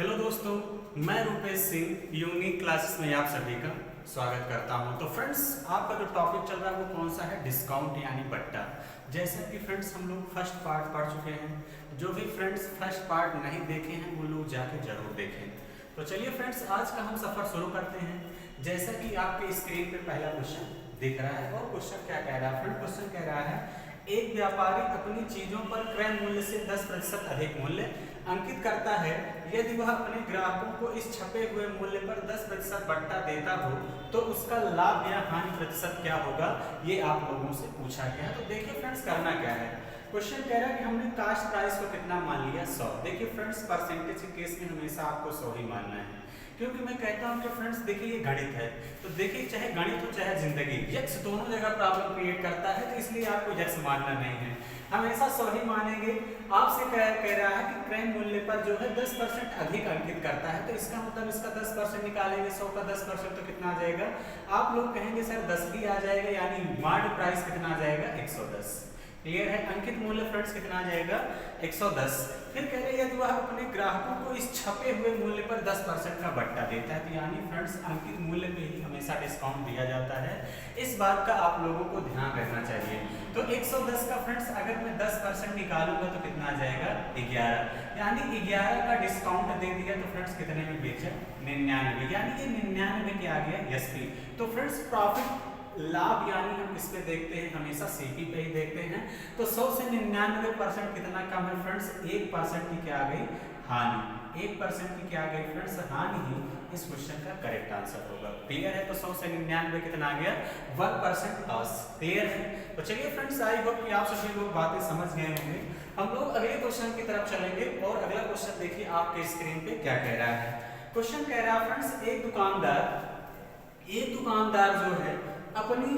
Hello दोस्तों, मैं Rupesh Singh unique classes में आप सभी का स्वागत करता हूं। तो फ्रेंड्स, आपका जो टॉपिक चल रहा है वो कौन सा है? डिस्काउंट यानी बट्टा। जैसा कि फ्रेंड्स हम लोग फर्स्ट पार्ट पढ़ चुके हैं। जो भी फ्रेंड्स फर्स्ट पार्ट नहीं देखे हैं वो लोग जाके जरूर देखें। तो चलिए फ्रेंड्स, आज का हम सफर शुरू करते हैं। जैसा कि आपके स्क्रीन पे पहला क्वेश्चन दिख रहा है और क्वेश्चन क्या कह रहा है? फ्रेंड क्वेश्चन कह रहा है, एक व्यापारी अपनी चीजों पर क्रय मूल्य से 10% अधिक मूल्य अंकित करता है। यदि वह अपने ग्राहकों को इस छपे हुए मूल्य पर 10% बट्टा देता हो तो उसका लाभ या हानि प्रतिशत क्या होगा? ये आप लोगों से पूछा गया है। तो देखिए फ्रेंड्स, करना क्या है। क्वेश्चन कह रहा है कि हमने कास्ट प्राइस को कितना मान लिया? 100। देखिए फ्रेंड्स, परसेंटेज के केस में हमेशा आपको 100 ही मानना है, क्योंकि मैं कहता हूं कि फ्रेंड्स देखिए ये गणित है। तो देखिए चाहे गणित हो चाहे जिंदगी, यक्स दोनों जगह प्रॉब्लम क्रिएट करता है, तो इसलिए आपको यक्स मानना नहीं है, हमेशा 100 ही मानेंगे। आपसे कह रहा है कि क्रय मूल्य पर जो है 10% अधिक अंकित करता है, तो इसका मतलब इसका 10% निकालेंगे। 100 का 10% तो कितना आ जाएगा? आप लोग कहेंगे सर 10 भी आ जाएगा, यानी मार्ड प्राइस कितना आ जाएगा? 110। क्लियर है? अंकित मूल्य फ्रेंड्स कितना आ जाएगा? 110। फिर कह रहे हैं यदि वह अपने ग्राहकों को इस छपे हुए मूल्य पर 10% का बट्टा देता है, तो यानी फ्रेंड्स अंकित मूल्य पे ही हमेशा डिस्काउंट दिया जाता है। इस बात का आप लोगों को ध्यान रखना चाहिए। तो 110 का फ्रेंड्स अगर मैं 10% निकालूंगा तो कितना आ जाएगा? 11। यानी 11 का डिस्काउंट दे दिया तो फ्रेंड्स कितने में बेचा? 99। यानी ये 99 क्या आ गया? एसपी। तो फ्रेंड्स प्रॉफिट लाभ यानी हम किस पे देखते हैं? हमेशा सीपी पे ही देखते हैं। तो 100 से 99% कितना कम है फ्रेंड्स? 1% की क्या आ गई? हानि। 1% की क्या आ गई फ्रेंड्स? हानि ही इस क्वेश्चन का करेक्ट आंसर होगा। क्लियर है? तो 100 से 99 कितना आ गया? 1% लॉस। क्लियर है? तो चलिए फ्रेंड्स, आई होप कि आप सभी लोग बातें समझ गए होंगे। हम लोग अगले क्वेश्चन की तरफ चलेंगे और अगला क्वेश्चन देखिए आपके स्क्रीन पे क्या कह रहा है। क्वेश्चन कह रहा है फ्रेंड्स, एक दुकानदार जो है अपनी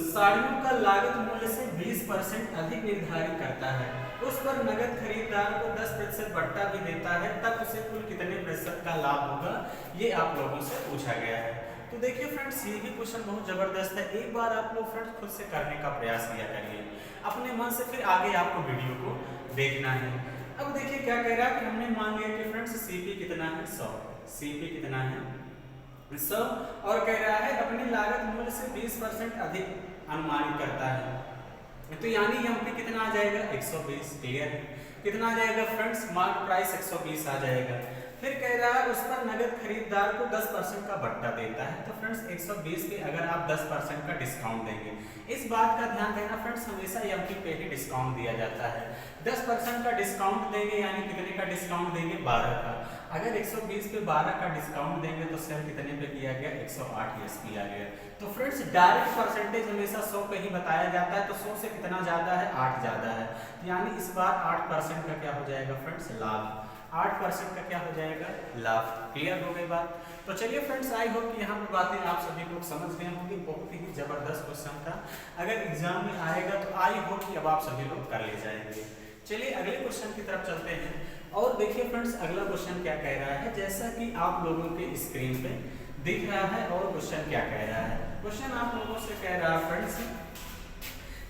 साड़ियों का लागत मूल्य से 20% अधिक निर्धारित करता है, उस पर नगद खरीदार को 10% बट्टा भी देता है, तब उसे कुल कितने प्रतिशत का लाभ होगा? ये आप लोगों से पूछा गया है। तो देखिए फ्रेंड्स, ये भी क्वेश्चन बहुत जबरदस्त है। एक बार आप लोग फ्रेंड्स खुद से करने का प्रयास किया करिए अपने मन से, फिर आगे आपको वीडियो को देखना है। अब देखिए क्या कह रहा है कि हमने मान लिया कि फ्रेंड्स सीपी कितना है? 100। सीपी कितना है? 100। और कह रहा है अपनी लागत मूल्य से 20% अधिक अनुमानित करता है, तो यानी एमपी कितना आ जाएगा? 120। क्लियर है? कितना आ जाएगा फ्रेंड्स? मार्क प्राइस 120 आ जाएगा। फिर कह रहा है उस पर नगद खरीदार को 10% का बट्टा देता है, तो फ्रेंड्स 120 पे अगर आप 10% का डिस्काउंट देंगे, इस बात का ध्यान देना फ्रेंड्स, हमेशा एमपी पे ही डिस्काउंट दिया जाता है। 10% का डिस्काउंट देंगे यानी कितने का डिस्काउंट देंगे? 12 का। अगर 120 पे 12 का डिस्काउंट देंगे तो सेल कितने पे किया गया? 108 एसपी आ गया। तो फ्रेंड्स डायरेक्ट परसेंटेज हमेशा 100 पे ही बताया जाता है, तो 100 से कितना ज्यादा है? 8 ज्यादा है, यानी इस बार 8% का क्या हो जाएगा फ्रेंड्स? लाभ। 8% का क्या हो जाएगा? लाभ। क्लियर हो गई बात? तो चलिए फ्रेंड्स, आई होप कि यहाँ पर बातें आप सभी लोग समझ गए होंगे। बहुत ही जबरदस्त क्वेश्चन था, अगर एग्जाम में आएगा तो आई होप कि अब आप सभी लोग कर ले जाएंगे। चलिए अगले क्वेश्चन की तरफ चलते हैं और देखिए फ्रेंड्स अगला क्वेश्चन क्या कह रहा है। जैसा कि आप लोगों के स्क्रीन पे दिख रहा है और क्वेश्चन क्या कह रहा है। क्वेश्चन आप लोगों से कह रहा है फ्रेंड्स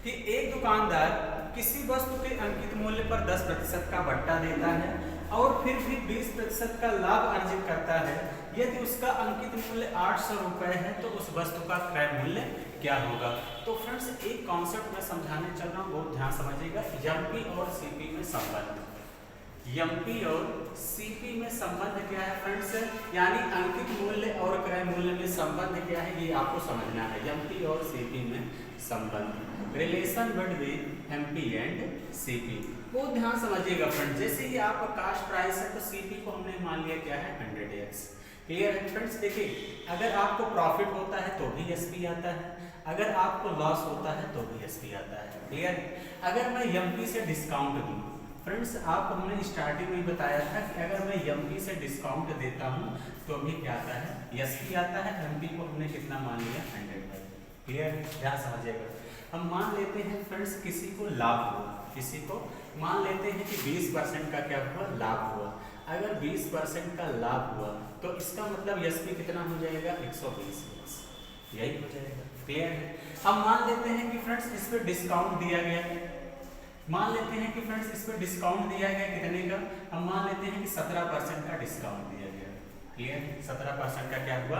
कि एक दुकानदार किसी वस्तु के अंकित मूल्य पर 10% का बट्टा देता है और फिर भी 20% का लाभ अर्जित करता है। यदि उसका अंकित मूल्य 800 रुपए है तो उस वस्तु का क्रय मूल्य क्या होगा? तो फ्रेंड्स एक कॉन्सेप्ट मैं समझाने चल रहा हूँ, बहुत ध्यान समझिएगा। एमपी और सीपी में संबंध, एमपी और सीपी में संबंध क्या है फ्रेंड्स? यानी अंकित मूल्य और क्रय मूल्य में संबंध क्या है, ये आपको समझना है। एमपी और सीपी में संबंध, relation between MP and CP, वो ध्यान समझिएगा फ्रेंड्स। जैसे ही आपका कास्ट प्राइस है तो सीपी को हमने मान लिया क्या है? 100x। क्लियर है फ्रेंड्स? देखिए अगर आपको प्रॉफिट होता है तो भी एसपी आता है, अगर आपको लॉस होता है तो भी एसपी आता है। क्लियर? अगर मैं एमपी से डिस्काउंट दूं फ्रेंड्स, आपको हमने स्टार्टिंग में बताया था कि अगर मैं एमपी से डिस्काउंट देता हूं तो भी क्या आता है? एसपी आता है। एमपी को हमने कितना मान लिया? 100। क्लियर? ध्यान समझिएगा। हम मान लेते हैं फ्रेंड्स किसी को लाभ हुआ, किसी को मान लेते हैं कि 20% का क्या हुआ? लाभ हुआ। अगर 20% का लाभ हुआ तो इसका मतलब एसपी कितना हो जाएगा? 120। यही हो जाएगा। क्लियर है? हम मान लेते हैं कि फ्रेंड्स इस पर डिस्काउंट दिया गया, मान लेते हैं कि फ्रेंड्स इस पर डिस्काउंट दिया गया कितने का, हम मान लेते हैं कि 17% का डिस्काउंट दिया गया। क्लियर, 17% का क्या हुआ,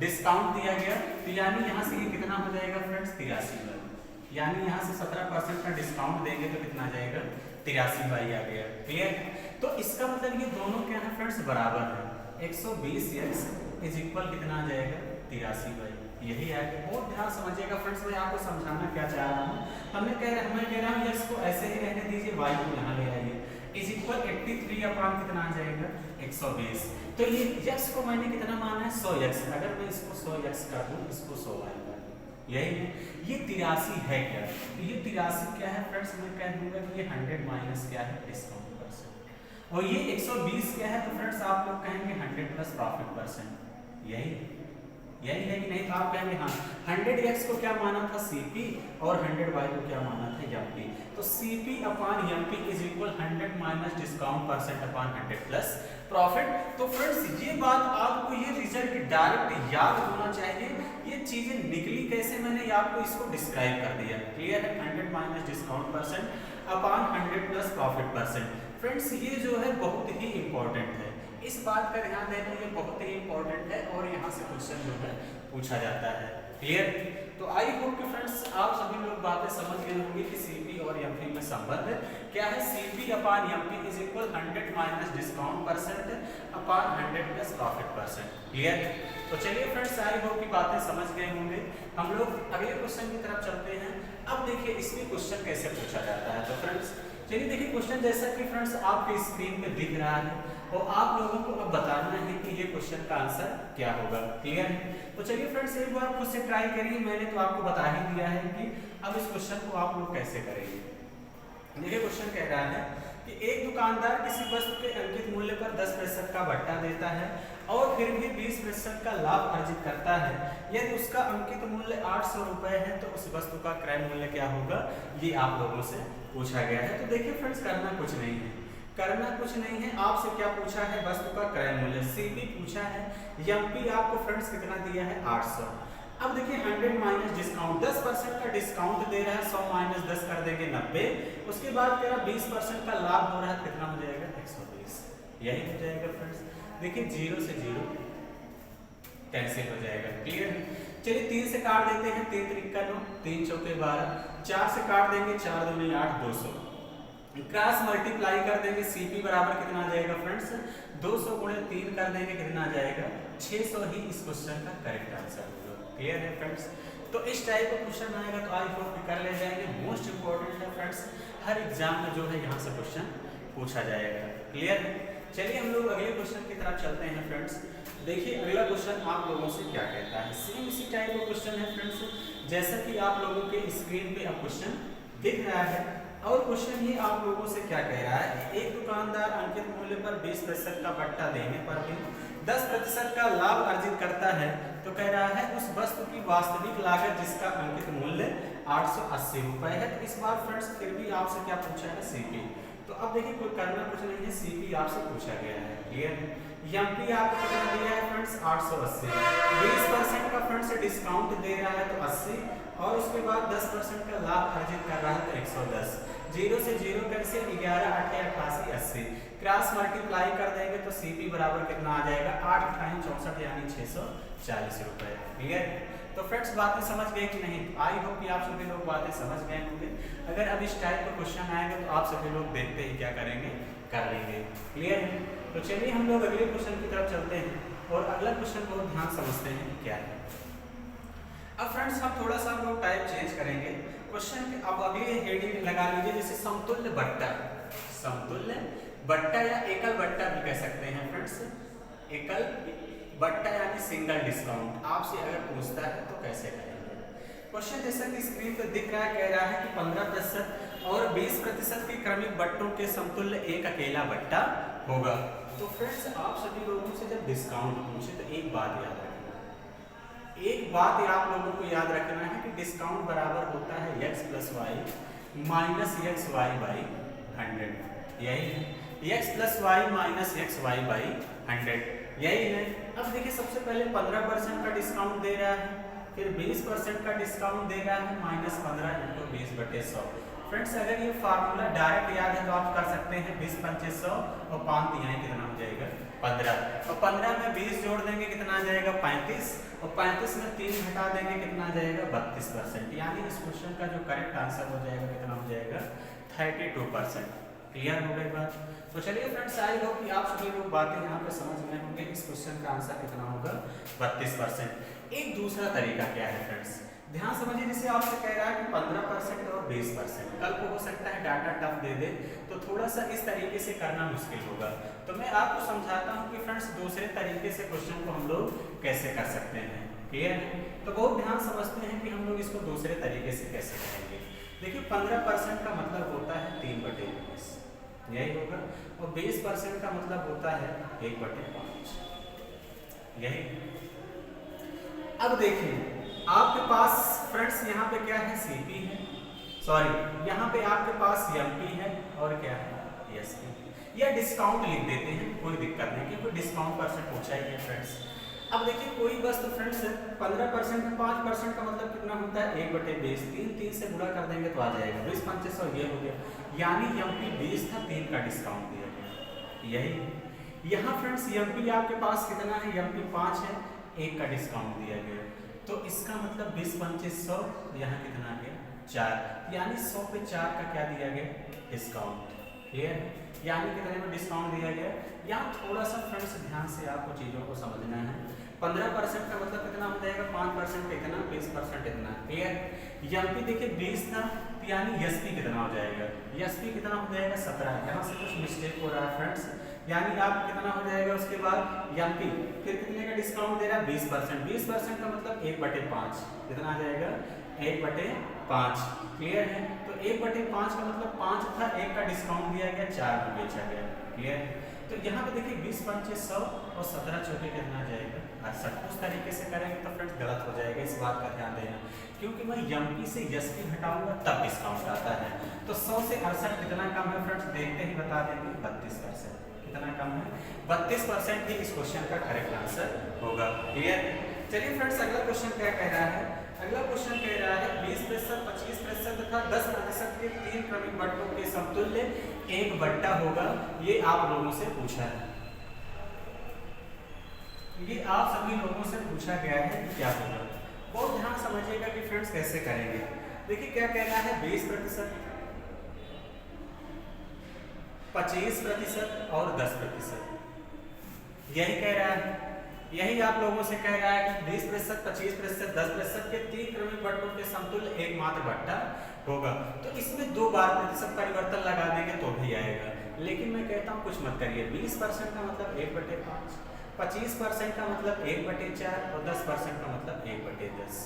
डिस्काउंट दिया गया। तो यानी यहाँ से ये कितना हो जाएगा फ्रेंड्स, 83 वाई। यानी यहाँ से 17% का डिस्काउंट देंगे तो कितना आ जाएगा, 83 वाई आ गया। क्लियर, तो इसका मतलब ये दोनों क्या है फ्रेंड्स, बराबर है। 120x इज इक्वल कितना आ जाएगा, 83 वाई। यही है, बहुत ध्यान समझिएगा फ्रेंड्स, मैं आपको समझाना क्या चाह रहा हूँ। मैं कह रहा हूँ यस को ऐसे ही रहने दीजिए, वाई को यहाँ ले आइए, इज इक्वल 83 अपान कितना आ जाएगा, 120। तो ये यस को मैंने कितना माना है, 100x। अगर मैं इसको 100x कर दूँ, इसको 100 वाई कर दूँ, यही है। ये 83 है क्या, तो ये 83 क्या है फ्रेंड्स, मैं कह दूंगा कि ये 100 माइनस क्या है, डिस्काउंट परसेंट। और ये 120 क्या है, तो फ्रेंड्स आप लोग कहेंगे 100 प्लस प्रॉफिट परसेंट। यही है कि नहीं, तो आप कहेंगे हाँ, 100x को क्या माना था, CP, और 100y को क्या माना था, MP। तो CP upon MP is equal 100 minus discount percent upon 100 plus profit. तो फ्रेंड्स ये बात आपको, ये रिजल्ट डायरेक्ट याद होना चाहिए। ये चीजें निकली कैसे, मैंने आपको इसको डिस्क्राइब कर दिया। क्लियर है, 100 माइनस डिस्काउंट परसेंट अपान 100 प्लस प्रॉफिट परसेंट। फ्रेंड्स ये जो है बहुत ही इंपॉर्टेंट है, इस बात का ध्यान देना, ये बहुत ही इंपॉर्टेंट है और यहाँ से क्वेश्चन जो है पूछा जाता है। क्लियर, तो आई होप कि फ्रेंड्स आप सभी लोग बातें समझ गए होंगे कि CP और MP में संबंध क्या है। CP upon MP is equal 100 minus discount percent upon 100 plus profit percent. Clear, तो चलिए फ्रेंड्स आई होप कि बातें समझ गए होंगे। हम लोग अगले क्वेश्चन की तरफ चलते हैं। अब देखिए इसमें क्वेश्चन कैसे पूछा जाता है। तो फ्रेंड्स चलिए देखिए क्वेश्चन, जैसा कि फ्रेंड्स आपके स्क्रीन पे दिख रहा है और आप लोगों को अब बताना है कि ये क्वेश्चन का आंसर क्या होगा। क्लियर है, तो चलिए फ्रेंड्स एक बार खुद से ट्राई करिए। मैंने तो आपको बता ही दिया है कि अब इस क्वेश्चन को आप लोग कैसे करेंगे। देखिए क्वेश्चन कह रहा है कि एक दुकानदार किसी वस्तु के अंकित मूल्य पर 10% का भट्टा देता है और फिर भी 20% का लाभ अर्जित करता है। यदि उसका अंकित मूल्य 800 रुपए है तो उस वस्तु का क्रय मूल्य क्या होगा, ये आप लोगों से पूछा गया है। तो देखिए फ्रेंड्स करना कुछ नहीं है, आपसे क्या पूछा है, वस्तु का क्रय मूल्य। CP पूछा है, MP आपको फ्रेंड्स कितना दिया है, 800। अब देखिए 100 माइनस डिस्काउंट, 10% का डिस्काउंट दे रहा है, 100 माइनस 10 कर देंगे 90। उसके बाद तेरा 20% का लाभ हो रहा है, कितना हो जाएगा, 120। यही हो जाएगा फ्रेंड्स। देखिए 0 से 0 कैंसिल हो जाएगा। क्लियर, चलिए 3 से काट देते हैं, 3 त्रिक का 9, 3 चौके 12, 4 से काट देंगे, 4 दूनी 8, 200। क्रॉस मल्टीप्लाई कर देंगे, CP बराबर कितना आ जाएगा फ्रेंड्स, 200 गुणे 3 कर देंगे, कितना आ जाएगा, 600 ही इस क्वेश्चन का करेक्ट आंसर होगा। क्लियर है फ्रेंड्स, तो इस टाइप का क्वेश्चन आएगा तो आई होप कर ले जाएंगे। मोस्ट इंपॉर्टेंट है फ्रेंड्स, हर एग्जाम में जो है यहाँ से क्वेश्चन पूछा जाएगा। क्लियर है, चलिए हम लोग अगले क्वेश्चन की तरफ चलते हैं फ्रेंड्स। देखिए अगला क्वेश्चन आप लोगों से क्या कहता है, सेम इसी टाइप का क्वेश्चन है फ्रेंड्स, जैसा कि आप लोगों के स्क्रीन पे अब क्वेश्चन दिख रहा है। और क्वेश्चन ये आप लोगों से क्या कह रहा है, एक दुकानदार अंकित मूल्य पर 20% का भट्टा देने पर भी 10% का लाभ अर्जित करता है। तो कह रहा है उस वस्तु की वास्तविक लागत जिसका अंकित मूल्य 880 रुपए है। तो इस बार फ्रेंड्स फिर भी आपसे क्या पूछा है, CP। तो अब देखिए कोई करना कुछ नहीं है, CP आपसे पूछा गया है। क्लियर, MP आपको कितना दिया है फ्रेंड्स, 880। 20% का फ्रेंड्स डिस्काउंट दे रहा है तो 80, और उसके बाद 10% का लाभ अर्जित कर रहा है तो 110। 0 से 0 कैसे, 11 8 88 80। क्रॉस मल्टीप्लाई कर देंगे तो CP बराबर कितना आ जाएगा, 8 × 64 यानी 640 रुपए। क्लियर, तो फ्रेंड्स बातें समझ गए कि नहीं, आई होप कि आप सभी लोग बातें समझ गए होंगे। अगर अब इस टाइप का क्वेश्चन आएगा तो आप सभी लोग देखते ही क्या करेंगे, कर लेंगे। क्लियर है, तो चलिए हम लोग अगले क्वेश्चन की तरफ चलते हैं और अगला क्वेश्चन बहुत ध्यान समझते हैं क्या है। अब फ्रेंड्स हम थोड़ा सा हम लोग टाइप चेंज करेंगे क्वेश्चन के। अब अगले हेडिंग लगा लीजिए, जैसे समतुल्य बट्टा या एकल बट्टा भी कह सकते हैं फ्रेंड्स। एकल बट्टा यानी सिंगल डिस्काउंट आपसे अगर पूछता है तो कैसे करेंगे। क्वेश्चन जैसा कि स्क्रीन पर दिख रहा है, कह रहा है कि 15% और 20% के क्रमिक बट्टों के समतुल्य एक अकेला बट्टा होगा। तो फ्रेंड्स आप सभी लोगों से जब डिस्काउंट पूछे तो एक बात याद आप लोगों को याद रखना है कि डिस्काउंट बराबर होता है x plus y minus x y by 100। यही है, x plus y minus x y by 100, यही है। अब देखिए सबसे पहले 15% का डिस्काउंट दे रहा है, फिर 20% का डिस्काउंट दे रहा है, -15 × 20/100। फ्रेंड्स अगर ये फार्मूला डायरेक्ट याद है तो आप कर सकते हैं 20 पंचे 100 और 5 दिहाई कितना हो जाएगा 15 और 15 में 20 जोड़ देंगे कितना आ जाएगा 35 और 35 में 3 घटा देंगे कितना आ जाएगा 32%। यानी इस क्वेश्चन का जो करेक्ट आंसर हो जाएगा कितना हो जाएगा 32%। क्लियर हो गई बात। तो चलिए फ्रेंड्स आई होप कि आप सभी लोग बातें यहाँ पे समझ गए होंगे। इस क्वेश्चन का आंसर कितना होगा 32%। एक दूसरा तरीका क्या है फ्रेंड्स, ध्यान समझिए। जैसे आपसे कह रहा है कि 15% और 20%, कल को हो सकता है डाटा टफ दे दे तो थोड़ा सा इस तरीके से करना मुश्किल होगा। तो मैं आपको समझाता हूँ कि फ्रेंड्स दूसरे तरीके से क्वेश्चन को हम लोग कैसे कर सकते हैं। क्लियर है? तो बहुत ध्यान समझते हैं कि हम लोग इसको दूसरे तरीके से कैसे करेंगे। देखिए 15% का मतलब होता है 3/20, यही होगा, और 20% का मतलब होता है 1/5, यही। अब देखिए आपके पास फ्रेंड्स यहाँ पे क्या है सीपी है, सॉरी यहाँ पे आपके पास एमपी है और क्या है एसपी, या डिस्काउंट लिख देते हैं, कोई दिक्कत नहीं क्योंकि डिस्काउंट परसेंट पूछा ही है फ्रेंड्स। अब देखिए कोई वस्तु फ्रेंड्स 15% में 5% का मतलब कितना होता है 1/20, 3 से गुणा कर देंगे तो आ जाएगा 20 पंचे 100, ये हो गया। यानी एमपी 20 था, 3 का डिस्काउंट दिया गया, यही। यहाँ फ्रेंड्स एमपी आपके पास कितना है, एमपी 5 है, 1 का डिस्काउंट दिया गया, तो इसका मतलब 20 पंचे 100, यहाँ कितना आ गया 4, यानी 100 पे 4 का क्या दिया गया डिस्काउंट। क्लियर? यानी कितने में डिस्काउंट दिया गया। यहाँ थोड़ा सा फ्रेंड्स ध्यान से आपको चीज़ों को समझना है। 15% का मतलब कितना हो जाएगा 5% इतना, 20% इतना। क्लियर? एमपी देखिए 20 था, यानी एसपी कितना हो जाएगा, एसपी कितना हो जाएगा 17। यहाँ से कुछ मिस्टेक हो रहा है फ्रेंड्स, यानी आप कितना हो जाएगा उसके बाद एमपी, फिर कितने का डिस्काउंट दे रहा है 20%, 20% का मतलब 1/5, कितना आ जाएगा 1/5। क्लियर है? तो 1/5 का मतलब 5 था, 1 का डिस्काउंट दिया गया, 4 में बेचा गया। क्लियर? तो यहाँ पे देखिए 20 पंचे 100 और 17 चौके कितना आ जाएगा 68। उस तरीके से करेंगे तो फ्रेंड्स गलत हो जाएगा, इस बात का ध्यान देना, क्योंकि मैं एमपी से एसपी हटाऊंगा तब डिस्काउंट आता है। तो 100 से 68 कितना कम है फ्रेंड्स, देखते ही बता देंगे 32%। कितना कम है 32% ही इस क्वेश्चन का करेक्ट आंसर होगा। क्लियर? चलिए फ्रेंड्स अगला क्वेश्चन क्या कह रहा है। अगला क्वेश्चन कह रहा है 20%, 25% तथा 10% के 3 क्रमिक बट्टों के समतुल्य एक बट्टा होगा। ये आप लोगों से पूछा है, ये आप सभी लोगों से पूछा गया है कि क्या होगा। बहुत ध्यान समझिएगा कि फ्रेंड्स कैसे करेंगे। देखिए क्या कह रहा है 20%, 25% और 10%, यही कह रहा है। यही आप लोगों से कह रहा है कि 20%, 25%, 10% के 3 क्रमिक बट्टों के समतुल्य एकमात्र बट्टा होगा। तो इसमें 2 बार प्रतिशत परिवर्तन लगा देंगे तो भी आएगा, लेकिन मैं कहता हूँ कुछ मत करिए। 20% का मतलब 1/5, 25% का मतलब 1/4 और 10% का मतलब 1/10।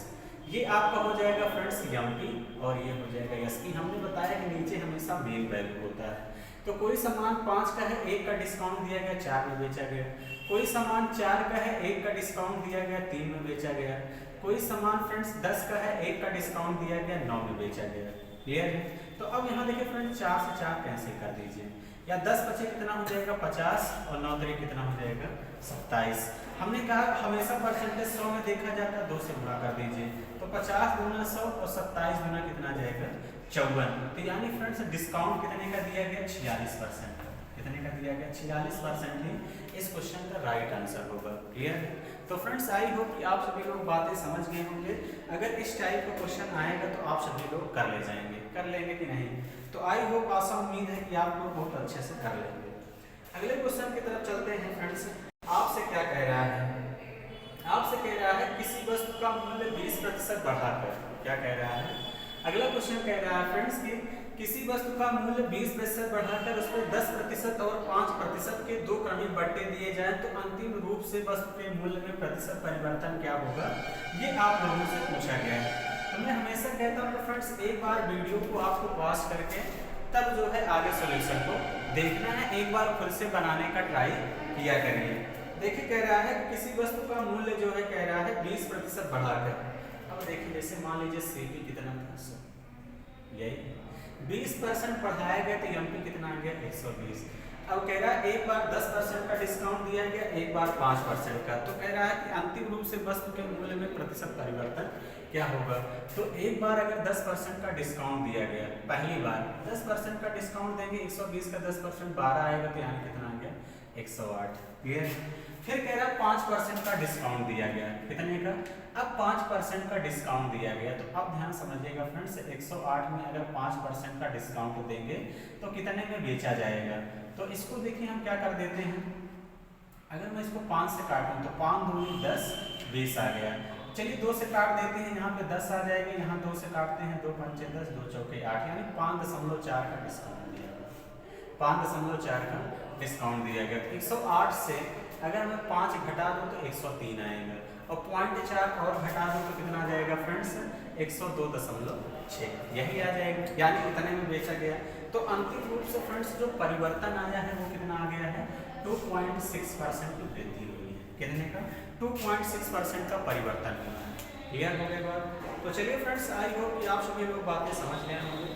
ये आपका हो जाएगा फ्रेंड्स एमपी और ये हो जाएगा एसपी। हमने बताया कि नीचे हमेशा मेन वैल्यू होता है। तो कोई सामान 5 का है, 1 का डिस्काउंट दिया गया, 4 में बेचा गया। कोई सामान 4 का है, 1 का डिस्काउंट दिया गया, 3 में बेचा गया। कोई सामान फ्रेंड्स 10 का है, 1 का डिस्काउंट दिया गया, 9 में बेचा गया। क्लियर है? तो अब यहाँ देखिए फ्रेंड्स 4 से 4 कैंसिल कर दीजिए, या 10 बचे कितना हो जाएगा 50 और 9 तरीके कितना हो जाएगा 27। हमने कहा हमेशा परसेंटेज 100 में देखा जाता है, 2 से गुणा कर दीजिए, तो 50 गुना 100 और 27 गुना कितना जाएगा 54। तो यानी फ्रेंड्स डिस्काउंट कितने का दिया गया 46%। कितने का दिया गया 46% ही इस क्वेश्चन का राइट आंसर होगा। क्लियर है? तो फ्रेंड्स आई होप कि आप सभी लोग बातें समझ गए होंगे। अगर इस टाइप का क्वेश्चन आएगा तो आप सभी लोग कर ले जाएंगे, कर लेंगे कि नहीं। तो आई होप आशा उम्मीद है कि आप लोग बहुत अच्छे से कर लेंगे। अगले क्वेश्चन की तरफ चलते हैं फ्रेंड्स। आपसे क्या कह रहा है, आपसे कह रहा है किसी वस्तु का मूल्य 20% बढ़ाकर, क्या कह रहा है अगला क्वेश्चन कह रहा है फ्रेंड्स कि किसी वस्तु का मूल्य 20% बढ़ाकर उसमें 10% और 5% के 2 क्रमिक बट्टे दिए जाएं तो अंतिम रूप से वस्तु के मूल्य में प्रतिशत परिवर्तन क्या होगा, ये आप लोगों से पूछा गया है। तो मैं हमेशा कहता हूँ कि फ्रेंड्स एक बार वीडियो को आपको पॉज करके तब जो है आगे सॉल्यूशन को देखना है, एक बार खुद से बनाने का ट्राई किया करिए। देखिए कह रहा है किसी वस्तु का मूल्य जो है कह रहा है 20% बढ़ाकर। अब देखिए जैसे मान लीजिए सीपी कितना था 100, यही 20% बढ़ाया गया तो एमपी कितना आ गया 120। अब कह रहा है एक बार 10% का डिस्काउंट दिया गया एक बार 5% का। तो कह रहा है कि अंतिम रूप से वस्तु के मूल्य में प्रतिशत परिवर्तन क्या होगा। तो एक बार अगर 10% का डिस्काउंट दिया गया, पहली बार 10% का डिस्काउंट देंगे, 120 का 10% 12 आएगा, तो यानी कितना आ गया 108। क्लियर। फिर कह रहा है 5% का डिस्काउंट दिया गया, कितने का, अब 5% का डिस्काउंट दिया गया। तो अब ध्यान समझिएगा फ्रेंड्स, 108 में अगर 5% का डिस्काउंट देंगे तो कितने में बेचा जाएगा। तो इसको देखिए हम क्या कर देते हैं, अगर मैं इसको 5 से काटूं तो 5 दूनी 10, 20 आ गया। चलिए 2 से काट देते हैं, यहाँ पे 10 आ जाएगा, यहाँ 2 से काटते हैं, 2 पंचे 10, 2 चौके 8, यानी 5.4 का डिस्काउंट दिया गया, 5.4 का डिस्काउंट दिया गया। तो 108 से अगर मैं 5 घटा दूँ तो 103 आएगा, और 0.4 और घटा दूँ तो कितना आ जाएगा फ्रेंड्स, 102.6, यही आ जाएगा, यानी कितने में बेचा गया। तो अंतिम रूप से फ्रेंड्स जो परिवर्तन आया है वो कितना आ गया है, 2.6% की वृद्धि हुई है। कितने का, 2.6% का परिवर्तन हुआ है। क्लियर हो गया बात। तो चलिए फ्रेंड्स, आई होप कि आप सभी लोग बातें समझ गए होंगे।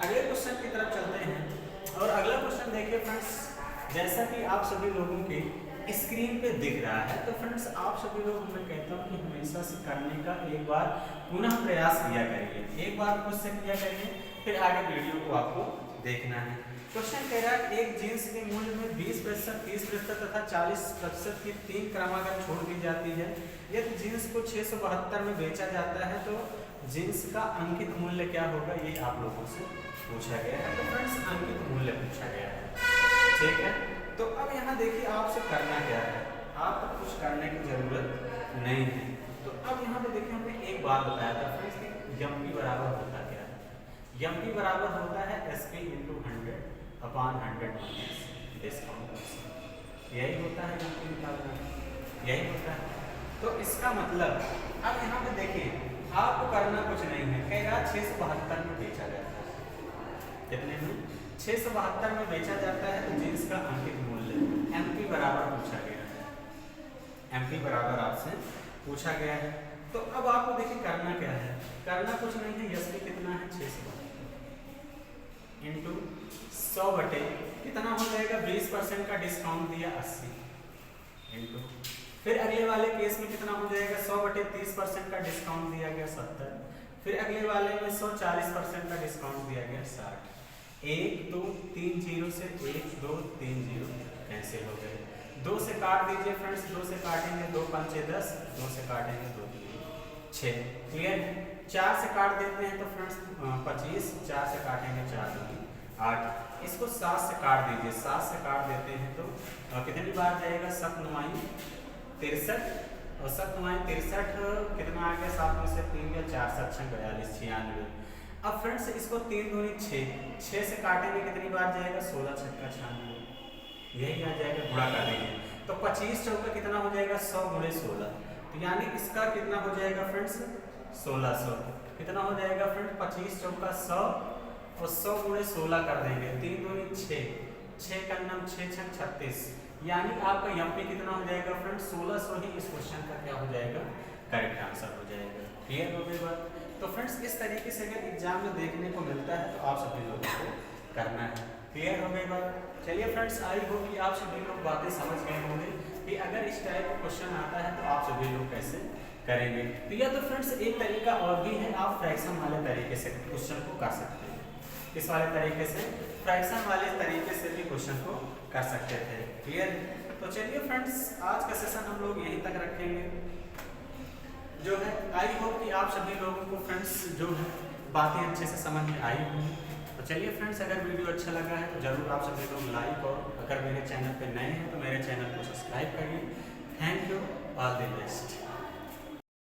अगले क्वेश्चन की तरफ चलते हैं, और अगला क्वेश्चन देखिए फ्रेंड्स, जैसा कि आप सभी लोगों के स्क्रीन पे दिख रहा है, तो फ्रेंड्स आप सभी लोग, मैं कहता हूँ कि हमेशा से करने का एक बार पुनः प्रयास किया करिए, एक बार खुद से किया करिए, फिर आगे वीडियो को आपको देखना है। क्वेश्चन कह रहा है एक जींस के मूल्य में 20%, 30% तथा 40% की 3 क्रमागत छोड़ दी जाती है। यदि जींस को 672 में बेचा जाता है तो जींस का अंकित मूल्य क्या होगा, ये आप लोगों से पूछा गया है। तो फ्रेंड्स अंकित मूल्य पूछा गया है, ठीक है। तो अब यहाँ देखिए आपसे करना क्या है, आपको कुछ करने की जरूरत नहीं है। तो अब यहाँ पे देखिए हमने एक बात बताया था फ्रेंड्स कि एमपी बराबर होता क्या है, एमपी बराबर होता है SP × 100/100 डिस्काउंट, यही होता है एमपी निकालना, यही होता है। तो इसका मतलब अब यहाँ पे देखिए आपको करना कुछ नहीं है, कह रहा 672 में बेचा जाता है, कितने में, 672 में बेचा जाता है। तो जींस का अंकित मूल्य एमपी बराबर पूछा गया है, एमपी बराबर आपसे पूछा गया है। तो अब आपको देखिए करना क्या है, करना कुछ नहीं है, एसपी कितना है 672 इंटू 100 बटे कितना हो जाएगा, 20% का डिस्काउंट दिया 80 इंटू, फिर अगले वाले केस में कितना हो जाएगा, 100 बटे 30% का डिस्काउंट दिया गया 70, फिर अगले वाले में 140% का डिस्काउंट दिया गया 60। 1 2 3 0 से 1 2 3 0 कैंसिल हो गए, 2 से काट दीजिए फ्रेंड्स, 2 से काटेंगे 2 पंचे 10, 2 से काटेंगे 2 6, क्लियर। 4 से काट देते हैं तो फ्रेंड्स 25, 4 से काटेंगे 4 8, इसको 7 से काट दीजिए, 7 से काट देते हैं तो कितनी बार जाएगा, 7 9 63, और 7 9 63 कितना आ गया, 7 में से 3 गया, 4 7 6 42 96। अब फ्रेंड्स इसको 3 दूनी 6 से काटेंगे कितनी बार जाएगा, 16 6 96, यही आ जाएगा, गुणा कर देंगे तो 25 चौका कितना हो जाएगा, 100 × 16, तो यानी इसका कितना हो जाएगा फ्रेंड्स 1600, कितना हो जाएगा फ्रेंड्स 25 चौका 100 और 100 × 16 कर देंगे, 3 दूनी 6, 6 का नाम 6 6 36, यानी आपका एमपी कितना हो जाएगा फ्रेंड्स 1600 ही इस क्वेश्चन का क्या हो जाएगा, करेक्ट आंसर हो जाएगा। क्लियर हो गई बात। तो फ्रेंड्स इस तरीके से अगर एग्जाम में देखने को मिलता है तो आप सभी लोगों को करना है। क्लियर हो गई बात। चलिए फ्रेंड्स, आई होप कि आप सभी लोग बातें समझ गए होंगे कि अगर इस टाइप का क्वेश्चन आता है तो आप सभी लोग कैसे करेंगे। तो यह तो फ्रेंड्स एक तरीका और भी है, आप फ्रैक्शन वाले तरीके से क्वेश्चन को कर सकते हैं, इस वाले तरीके से, फ्रैक्शन वाले तरीके से भी क्वेश्चन को कर सकते थे। क्लियर। तो चलिए फ्रेंड्स, आज का सेशन हम लोग यहीं तक रखेंगे जो है। आई होप कि आप सभी लोगों को फ्रेंड्स जो है बातें अच्छे से समझ में आई होंगी। तो चलिए फ्रेंड्स, अगर वीडियो अच्छा लगा है तो जरूर आप सभी लोग लाइक, और अगर मेरे चैनल पे नए हैं तो मेरे चैनल को सब्सक्राइब करिए। Thank you, all the best.